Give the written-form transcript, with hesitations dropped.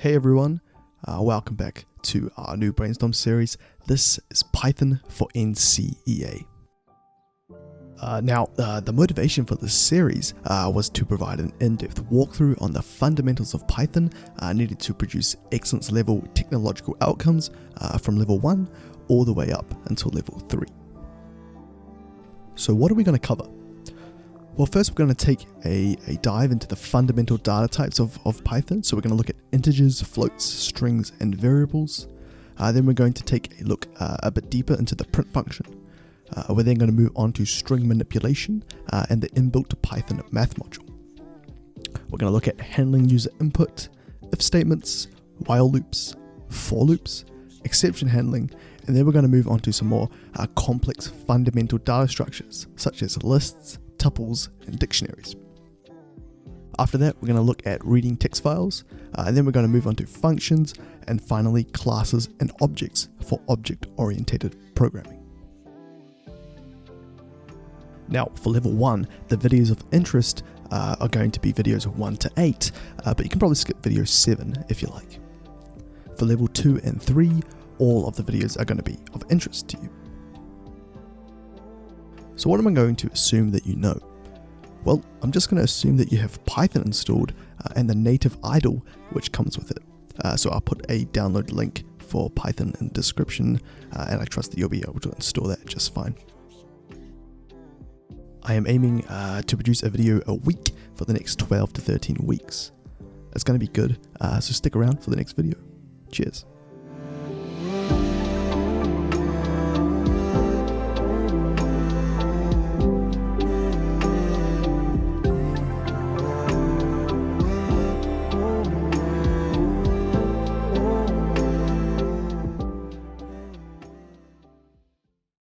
Hey everyone, welcome back to our new brainstorm series. This is Python for NCEA. The motivation for this series was to provide an in-depth walkthrough on the fundamentals of Python needed to produce excellence level technological outcomes from level 1 all the way up until level 3. So what are we going to cover? Well, first we're going to take a dive into the fundamental data types of Python. So we're going to look at integers, floats, strings, and variables. Then we're going to take a look a bit deeper into the print function. We're then going to move on to string manipulation and the inbuilt Python math module. We're going to look at handling user input, if statements, while loops, for loops, exception handling, and then we're going to move on to some more complex fundamental data structures such as lists, tuples, and dictionaries. After that, we're going to look at reading text files, and then we're going to move on to functions, and finally classes and objects for object-oriented programming. Now, for level 1, the videos of interest are going to be videos 1 to 8, but you can probably skip video 7 if you like. For level 2 and 3, all of the videos are going to be of interest to you. So what am I going to assume that you know? Well, I'm just going to assume that you have Python installed and the native idle which comes with it. So I'll put a download link for Python in the description, and I trust that you'll be able to install that just fine. I am aiming to produce a video a week for the next 12 to 13 weeks. It's going to be good, so stick around for the next video. Cheers.